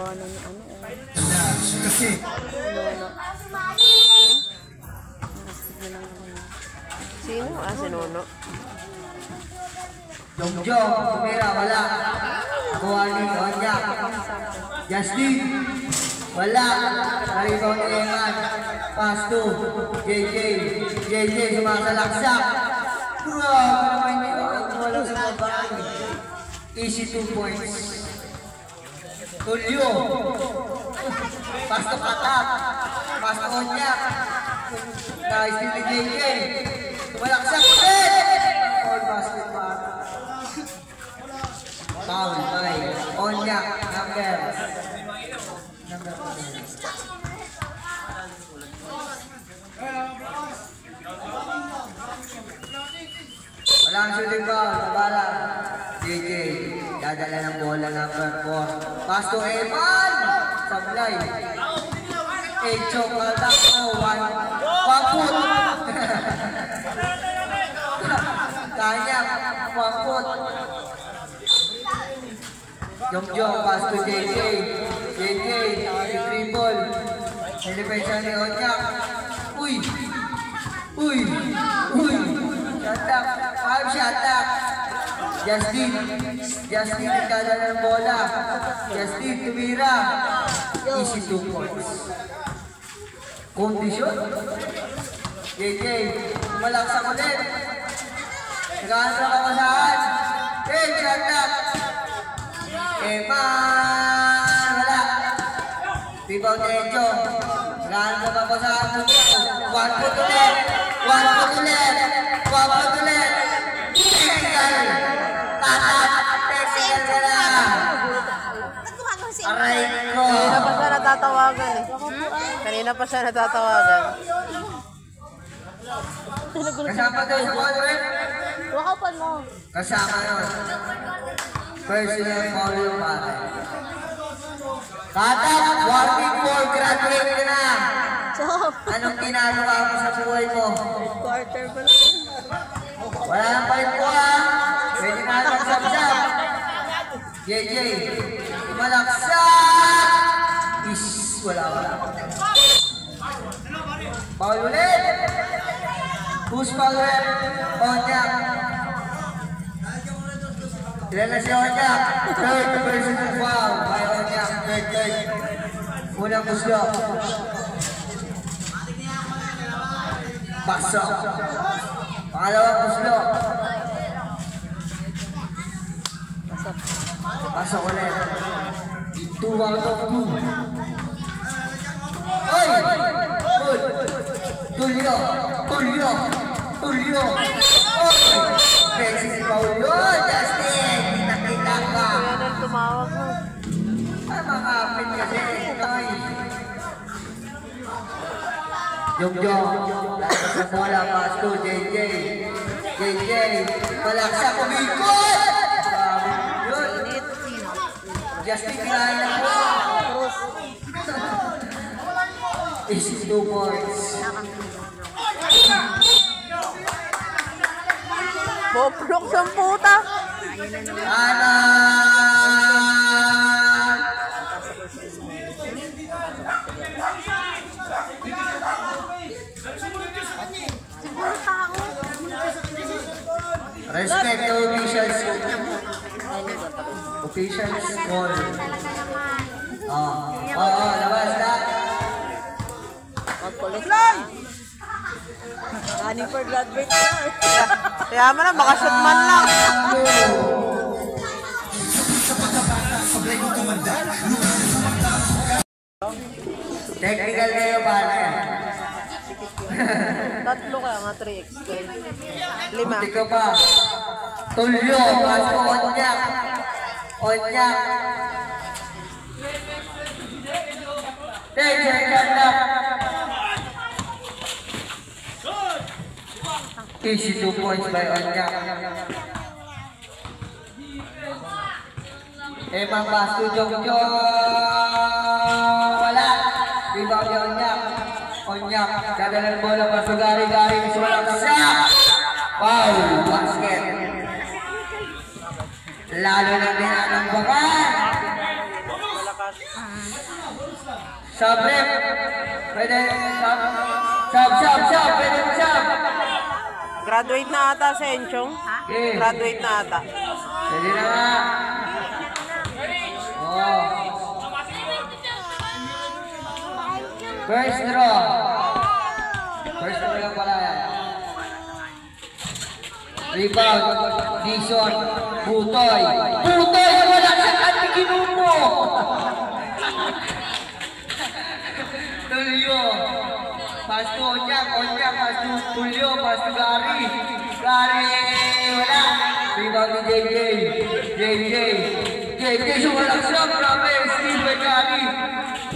Haba na yung ano. Kasi. Sino? Ah, si Nono. Jongjong, tumira, wala. Buhani, Onja. Justin, wala. Naribaw ni Eman. Pass to JJ. JJ sumasalaksak. Grabe naman yun. Walang sa babae. Easy 2 points. Tulio. Pass to Katak. Pass to Onja. Nice to JJ. Sumalaksak ulit. All basketball. Foul by Onyak number 11. Walang shooting ball, nabala. JJ, dadala ng bola number 4. Pass to Eman. Sablay. Echo, kaldak mo. Waput. Kanya, waput. Jongjong, pass to JJ. JJ, dribble. Elepensa ni Onyak. Uy! Uy! Uy! Shut up! 5 shut up! Justin! Justin, nagkala ng bola. Justin, tumira. Easy 2 points. Kondisyon. JJ, malaksak ulit. Nagahan sa kawasahan. Hey, shut up! Eman! Wala! Rebound Echo. Nagahan sa kawasahan. 1 foot ulit! 1 foot ulit! 1 foot ulit! Technical! Tatat! Technical ka na! Aray ko! Kanina pa siya natatawagan eh. Kanina pa siya natatawagan. Kasama tayo sa corner? Wakapan mo. Kasama yun. Personal foul yung pare. Katak! Warning for graduate ka na! Anong ginagawa mo sa buhay mo? Quarter pa lang. Wala nang palit ko ha! Pwede na lang sabsab! JJ! Malaksak! Is! Wala. Foul ulit! Who's foul rep? Onyak! Ilan na si Onyak? Third personal foul by Onyak. Third. Unang muslo. Pasok. Pangalawang muslo. Pasok ulit. 2 out of 2. Oy! Good. Tulio. Oy! Basic foul yun, Justin. Kita ka. Kaya tumawag mo. Ay, mga apin kasi. Oy! Jongjong. Lasa sa bola. Pass to JJ. JJ. Malaksak. Umikot! Yun. Justin kinahin na po. Easy 2 points. Boblok sa puta. Anak! Respect the officials. Officials call. Labas na. Fly! Ani for graduate na. Kaya mo na, baka shoot man lang. Technical kayo pare. Tatlo kaya nga 3x. 5. Hindi ka pa. Tulyo, paso Onyak. Check up. Easy 2 points by Onyak. Emang pass to Jongjong. Wala. Rebound ni Onyak. Dadalan bola pa sa Gary. Sumalaksak. Wow, basket. Lalo na din ang bakan. Sub-rep. Pwede, sub. Pwede mo sub. Graduate na ata si Enchong. Okay. Graduate na ata. Pwede na nga. Oh. First draw. First draw lang pala yan. Rebound. Dixon. Butoy. Butoy! Wala sa ating ginupo! Tulio. Pasto Onyak. Pasto Tulio. Pasto Gary. Wala. Rebound ni JJ. Sumalak siya. Grabe. Steve Gary.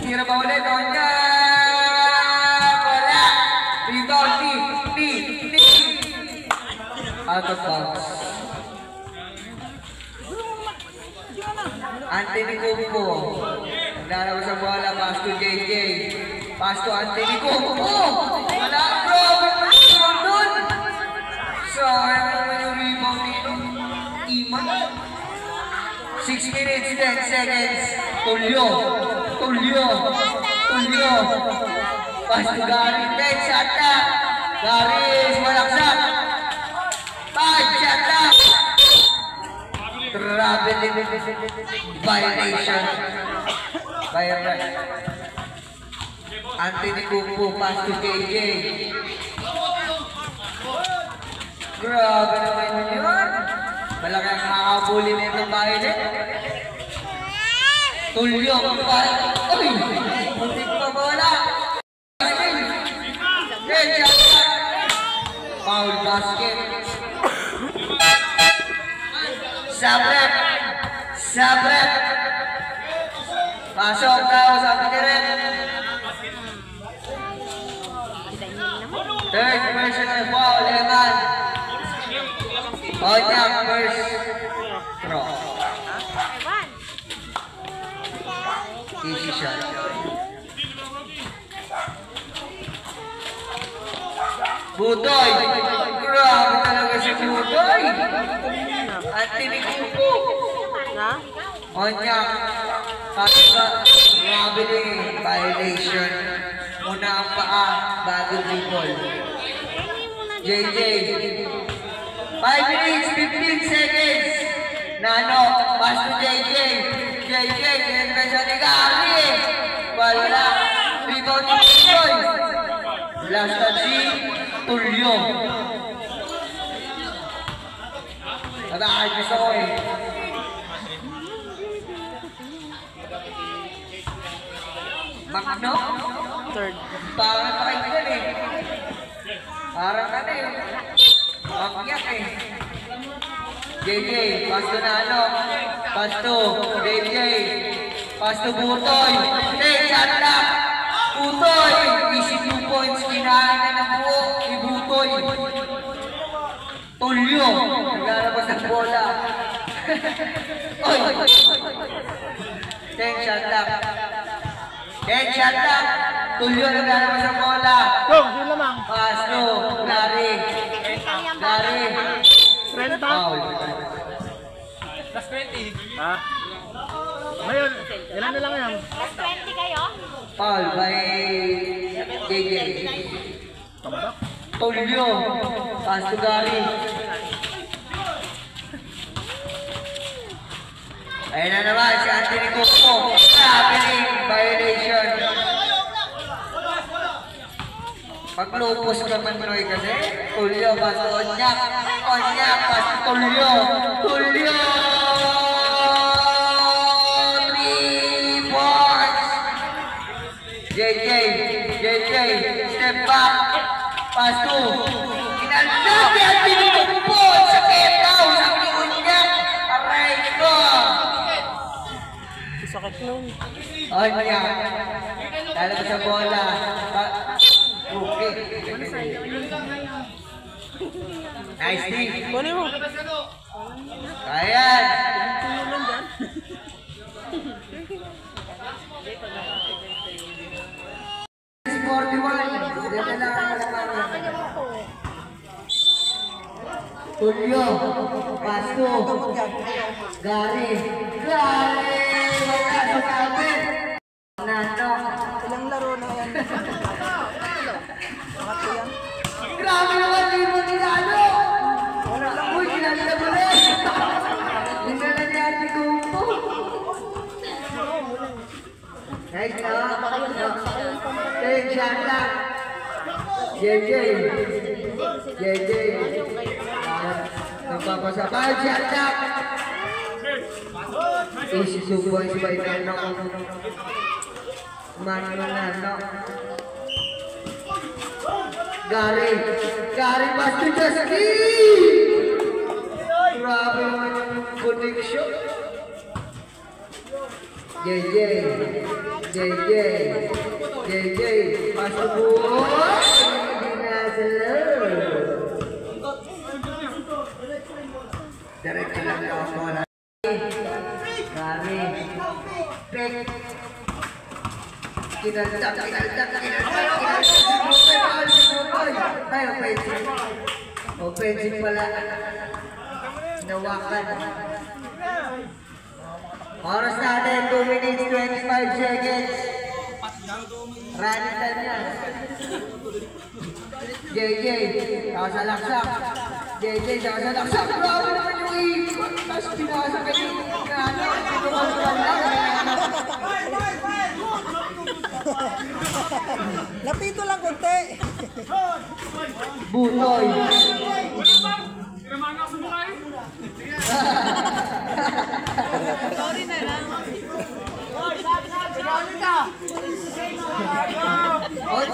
Tira ba ulit? Onyak. Wala. Rebound ni. Out of bounds. Anthony Kumpo. Naglalabas ang bola. Pass to JJ. Pass to Anthony Kumpo. Wala. Bro. Doon. Sayang naman yung rebound dito. Iman. 6 minutes, 10 seconds. Tulio. Pass to Gary. 10 shot na. Gary. Malaksak. 5 shot na. Traveling violation. Anthony Kumpo, pass to JJ. Grabe naman yun. Malaki ang makakabuli na itong violate. Tulio, uy! Muntik pa bola. Foul basket. Sabrep. Pasok daw sa pikirin. Third personal foul, Eman. Onyak, first throw. Easy shot. Butoy. Grabe talaga si Butoy. Anthony Kumpo. Na? Onyak. Grabe din. Violation. Una ang paa. Bago dribble. JJ. 5 minutes, 15 seconds. Nano. Pass to JJ. Kinvention ni Gary. Wala. Rebound ni Butoy. Last touch si Tulio. Gusto ko eh. Magno? Third. Parang pakinggan eh. Parang ano eh. Magyak eh. JJ, pasto na ano. Pasto, JJ. Pasto Butoy. Shot up. Butoy. Easy 2 points. Kinain na ng buo. Si Butoy. Tulio. Naglalabas ng bola. Oy. 10 shot up. Tulio naglalabas ng bola. Pasto. Gary. Foul. Plus 20. Ha? Ngayon, ilan na lang yan? Plus 20 kayo? Foul by JJ. Tulio. Pasto Gary. Ayun na naman si Anthony Kumpo. Traveling violation. Paglupos ka man Noy kasi. Tulio, pasto Onyak. Pasto Tulio. 3 points. JJ. Step back. Pasto. Kinalda si Anthony Kumpo. Sakit daw. Sakit Onyak. Aray ko. Sakit nun. Onyak. Lalabas sa bola. Okay. Nice thing. Kunin mo. Ayan. Tulio, Pasto, Gary, wala sa kapit. Nano. Ilang laro na yan? Pangatlo yan? Grabe naman din mo ninalo! Uy, kinalita mo rin! Ninala ni Ate Gumpo. Nice, no? Hey, shot lang. JJ. JJ. Nagpapasapal, shot lang. Isisuboy si Baynano. Mananano. Gary pass to Justin! Grabe naman yung connection. JJ, pass to Buhoy! Hindi na sila. Diretso lang ako na. Gary, pick. Kinaldak. Ay, offensive pala. Nawakan. Oras natin, 2 minutes, 25 seconds. Running time yan. JJ, nakasalaksak. Grabe naman yung ikot. Tapos pinasa ka yung Napito lang konti. Butoy. Sorry na lang.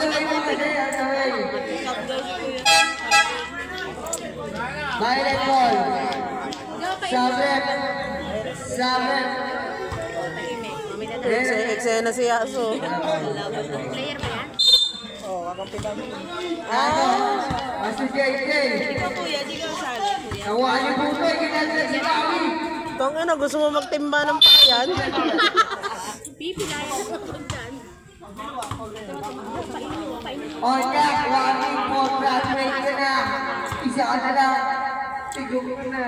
Tuloy mo kasi, tuloy. Violet ball. Saber. Eksena si Yaso. Player ba yan? Oo, kakampitan. Masu JJ. Nawa ni Butoy, kinalita si Kami. Tong ina, gusto mo magtimba ng payan? Pipilayan ako dyan. On deck, warning for graduate ka na. Isa ka na lang. Siguro ko na.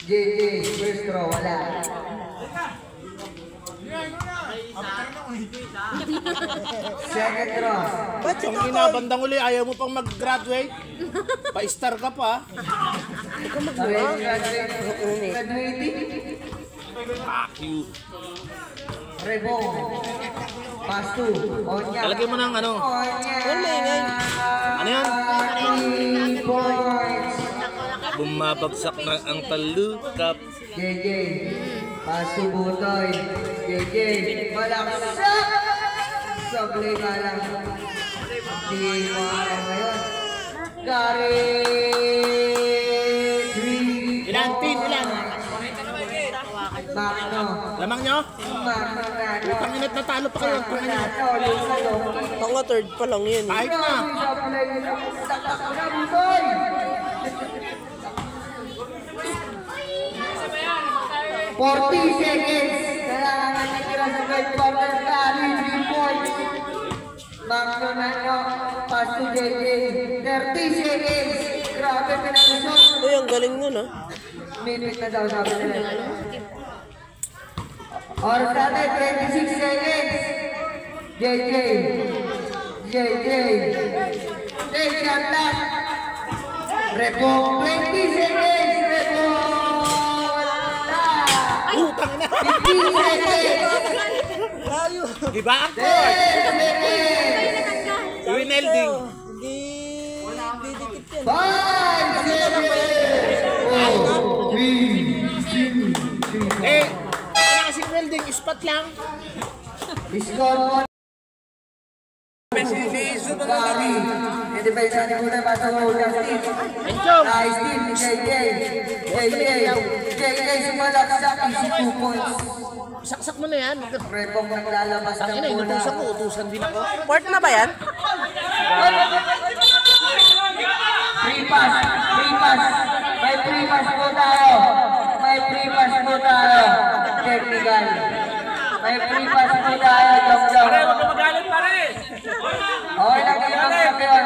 JJ, first throw, wala. Second throw. Ba't Ang inabandang uli, ayaw mo pang mag-graduate? Pa-star ka pa. Graduating. Fuck you. Rebo. Pass to. Onya. Talagay mo ng ano? Onya. Ano yan? 3 points. Bumabagsak na ang talukap. JJ. Pass to Butoy. JJ. Malaksak. Sablay ka lang. Di mo alam ngayon. Gary. 3 Ilan, Tin? Ilan? Magno. Lamang nyo? Magno na. Utang inat na talo pa kayo. Tanga third pa lang yun. Kahit na. Sablay na. Taktak mo na, Butoy. 40 seconds. Kailangan natitira sa third quarter. Gary, 3 points. Magno na nyo. Pass to JJ. 30 seconds. Grabe, pinalusot. Uy, ang galing nun ah. Minute na daw sabi nila. Oras natin, 26 seconds. JJ. Take shot lang. Repo, 20 seconds. Repo. Utang na. 15 seconds. Layo. Diba ang 10 court? seconds. Winelding. Hindi dikit yan. 5 seconds. 4, 3, 2, 1. Eh, kaya kasing welding, ispat lang. Score mo. Gary. Hindi ba isa ni Butoy pasok mo Justin? Enchong! Nice team ni JJ sumalaksak, easy 2 points. Saksak mo na yan. Repong naglalabas Ang ng ina, bola. inutusan ko, utusan din ako. Port na ba yan? Free pass. May free pass po tayo. Technical. May free pass po tayo. Jong. Pare, huwag ka magalit, pare! Okay lang kayo mag-champion.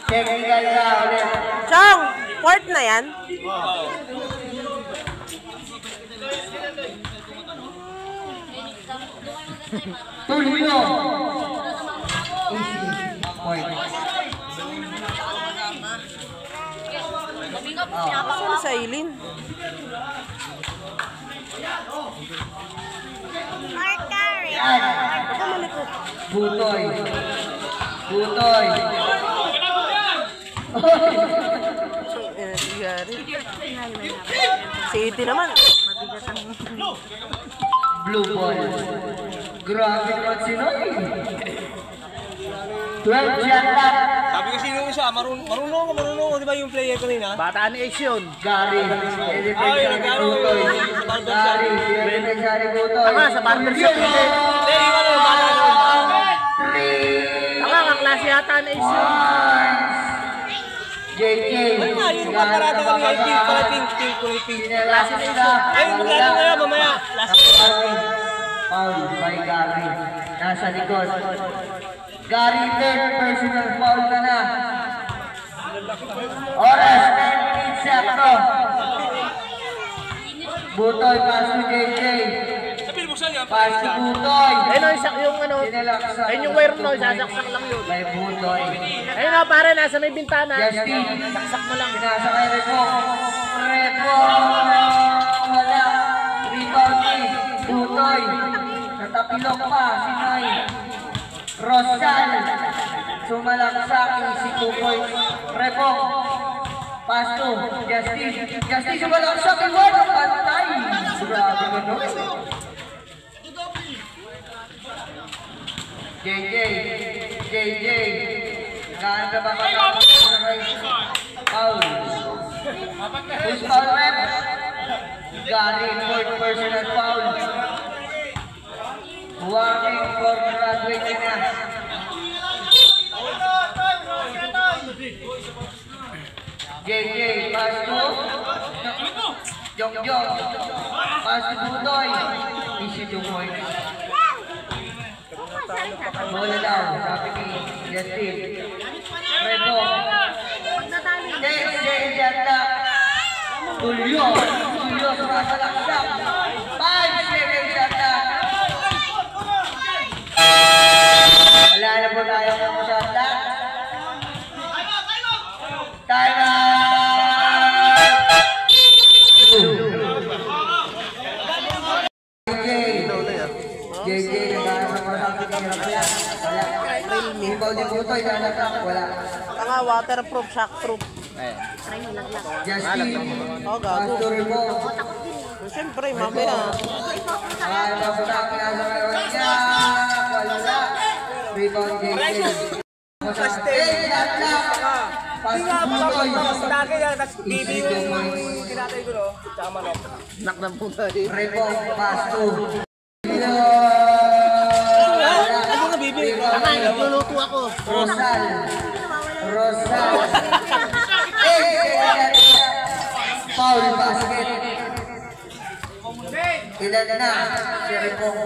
Technical na ulit. Chong! Fourth na yan? Tulio. Point. Saan sa Eileen? Butoy. Butoy. Si Iti naman. Blue ball. Grabe naman si Noy. 12 shot lang. Sabi ko sino siya, marunong, di ba yung player kanina? Bata ni Ace yun. Gary. Elementary Butoy. Gary. Elementary Butoy. Tama, sa partnership yun eh. Hindi, ano, bata nun. Tama, kaklase yata ni Ace yun. JK. Ano nga, yung kaparata kami ay pink. Klase ni Ace yun. Ay, maglaro ngayon, mamaya. Last Foul by Gary. Nasa likod. Gary, third personal foul ka na. Oras, 9 minutes sakto. Butoy, pass to JJ. Pass to Butoy. Ayun yung ano, Sinalaksak. ayun yung wire no, sasaksak lang yun. By Butoy. Ayun na, pare, nasa may bintana. Justin. Saksak mo lang. Pinasa kay Repo. Repo. Wala. Rebound ni Butoy. Natapilok pa si Noy. Rosal. Sumalaksak. Si 2 points. Repo. Pass to Justin. Justin sumalaksak. Iwan ang pantay. Grabe ka no. JJ. Ganda ba ka? Foul. Who's foul rep? Gary, fourth personal foul. Warning for graduating na. JJ, pass to Jongjong. Pass to Butoy. Easy 2 points. Bola daw, sabi ni Justin. Repo. Next, Janta. Tulio sumasalaksak. 5 seconds Janta. Wala na po tayo ng Janta. Time out! JJ, nagkakasabi ka niya. Wala. Ibaw din po ito, wala. Tanga, waterproof, shockproof. Justin, Oh, gago. Pastor mo. Siyempre, mamaya. Ano po na kinasa ngayon niya? Wala. Rebound JJ. Shot lang. Pass to Butoy. Easy 2 points. Nak ng puta eh. Rebound, pass to. Ano nga, baby? Tama, nagluluto ako. Rosal. Foul basket. Ilan na si Rebong.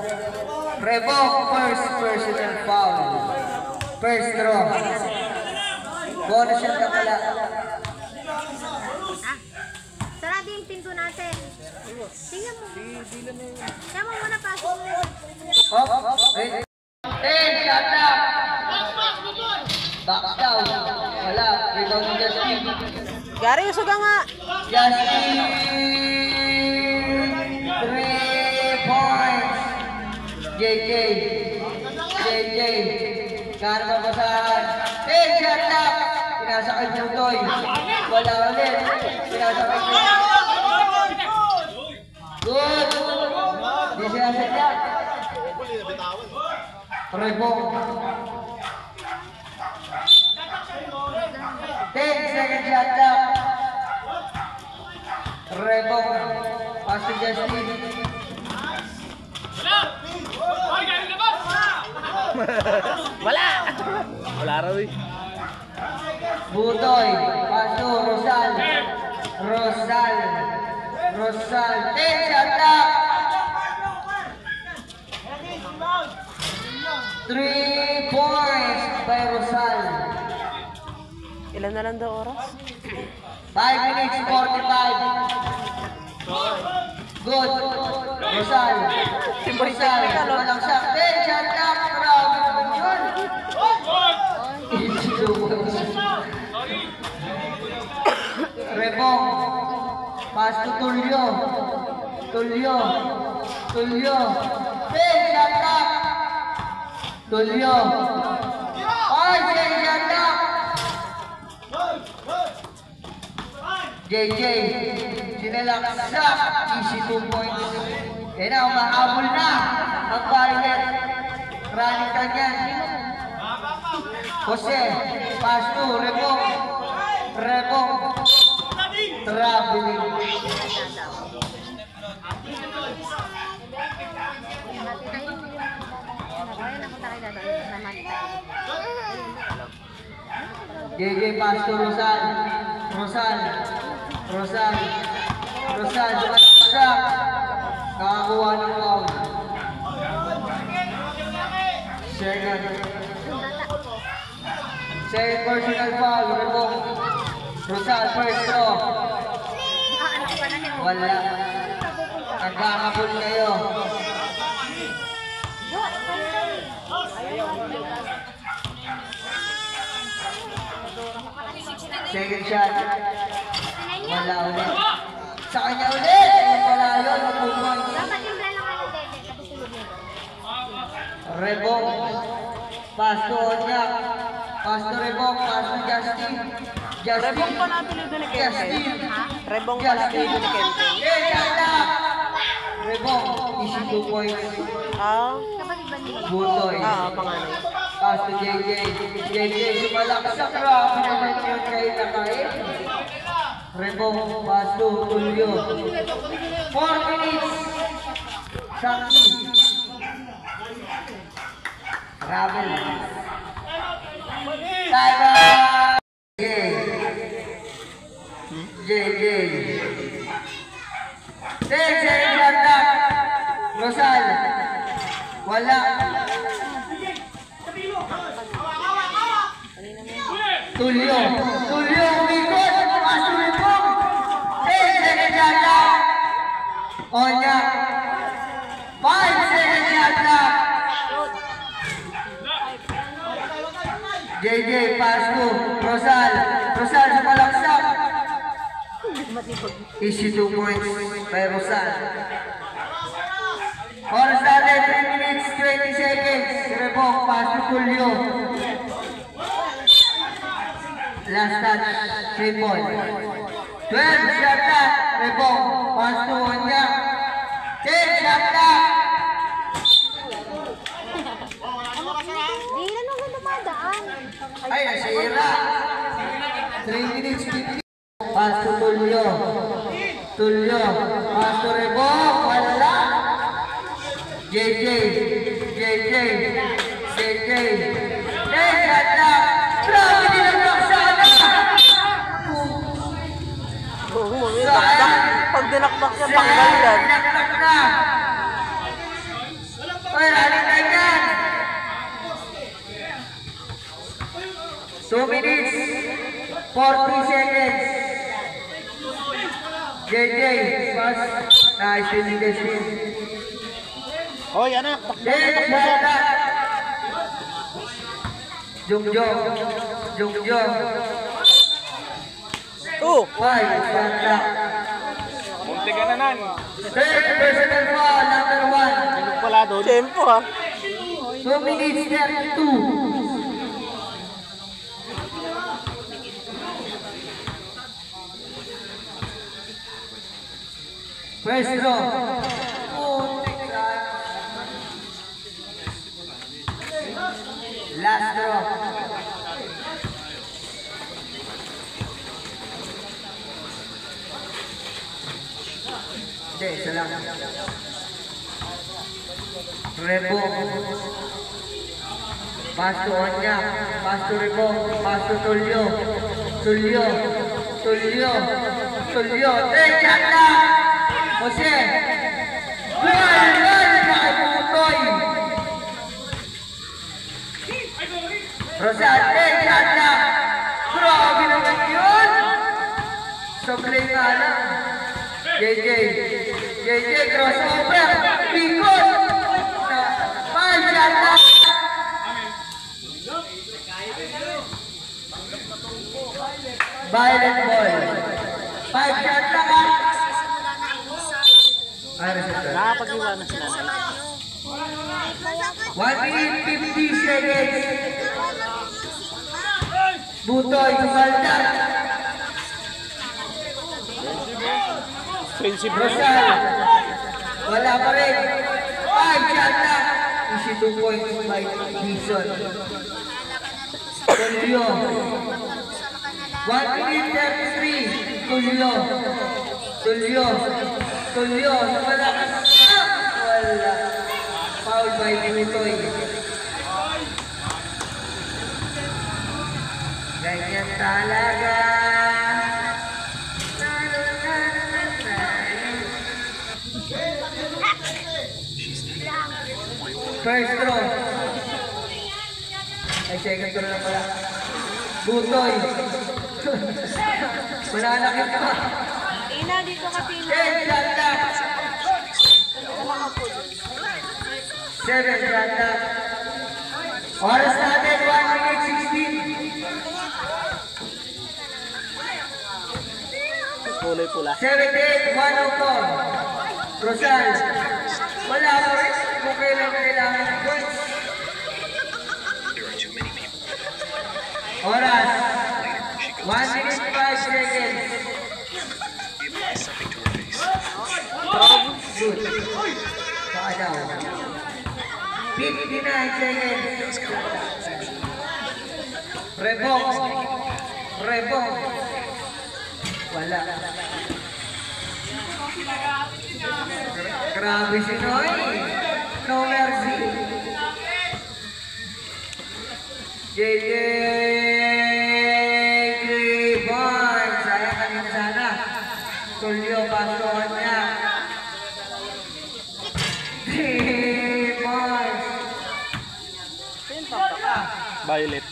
Rebong, first personal foul. First draw. Bonus shot na pala. Sarado yung pinto natin. Tingnan mo. Tingnan mo muna pa. Wait. 10 shot na. Back down. Wala. Rebound ni Justin. Gary, usuga nga. Justin. 3 points. JJ. Kano mabasahan. 10 shot na. Pinasa kay Butoy. Wala ulit. Pinasa kay Butoy. Good. Di siya sadya. Rebong. 10 second shot na. Rebong. Pass to Justin. Wala raw eh. Butoy. Pass to Rosal. 10 shot na. 3 points by Rosal. Ilan na lang daw oras? 5 minutes 45. Good. Rosal. Rosal. Walang sakti. Shot up. Grabe naman yun. Rebong. Pass to Tulio. Tulio. Tulio. Hey, shot up. Tulio. Ay, shot up. JJ, sinalaksak, easy 2 points. Kaya na, umahabol na ang Violet. Running ka niyan. Jose, pass to, Rebong. Rebong. Traveling. JJ, pass to Rosal. Rosal. Rosal. Rosal. Sumasak. Nakakuha ng foul. Second. Second personal foul. Rebong. Rosal, first throw. Wala. Nagkakabul kayo. Second shot. Wala ulit. Sa kanya ulit. Wala yun. Dapat yung lang ako dede. Tapos tulog nito. Rebong. Pass to Onyak. Pass to Rebong. Pass to Justin. Justin. Rebong pa natin yung ni Kente. Justin. Rebong pa natin yung ni Kente. Hey, shot up. Rebong. Easy 2 points. Kapatid ba nila? Butoy. Panganay. Pass to JJ. JJ. Sumalaksak. Grabe naman yun kayo na kain. Rebong. Pass to Tulio. 4 minutes. Sakti. Ravel. Tiger. JJ. JJ. Rosal. Wala. Tulio. Tulio. Umikot. Pasulipong. Second shot up. Onya. 5 seconds shot up. JJ. Pass to Rosal. Rosal sa palaksak. Easy 2 points by Rosal. Oras natin, 3 minutes, 20 seconds. Rebong, pass to Tulio. Last touch, 3 points. 12 shot up. Rebong, pass to Onya. 10 shot up. Di na naman dumadaan. Ay, nasira. 3 minutes, 50. Pass to Tulio. Tulio, pass to Rebong. Wala. JJ, JJ, JJ. 10 shot up. Grabe dinagdag sana. Pag dinakdak niya, tanggal yan. Dinagdag na. Ay, rally na yan. 2 minutes, 40 seconds. JJ, pass. Nice in the scene. Hoy, anak. JJ, shot up. Jungjong, Jungjong. 5 shot up. Munti ka na nan. Third personal foul, number 1. Tulog pala doon. Tempo ha. 2 minutes 32. First throw. Last throw. Hindi, isa lang. Rebong. Pass to Onya. Pass to Rebong. Pass to Tulio. Tulio. Tulio. Tulio. Shot na! Jose. Goal! Goal! Nakaputoy. Rosal. Shot na! Grabe naman yun! crossover. Bicol. 5 shot lang. Violet ball. 5 shot lang ha. Ay, receptor. Nakapag-iwan na sila. 1 minute 50 seconds. Butoy, Subalda. Offensive Rosal. Wala pa rin. 5 shot lang. Easy 2 points by Dixon. Tulio. 1 minute 33. Tulio. Tulio. Wala. Wala. Foul by Butoy. Ganyan talaga. First throw. Ay, second throw na pala. Butoy. Mananakit ka. Ina, dito ka Tina. 10 shot na. 7 shot na. Oras natin, 1 minute 16. kulay pula. 78, 104. Rosal. Wala pa rin. Kung kailangan ng points. Oras. 1 minute 5 seconds. Good. Saka daw. 59 seconds. Rebong. Wala. Grabe si Noy. No mercy. JJ Gribon. Sayang kanina sana. Tulio pasokan niya. Gribon. Violet.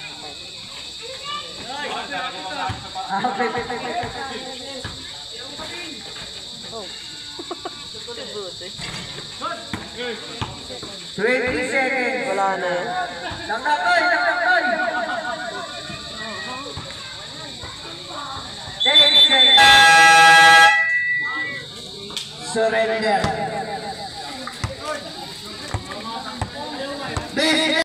Okay. 20 seconds. Wala na yan. Naktakoy. 10 seconds. Surrender. Best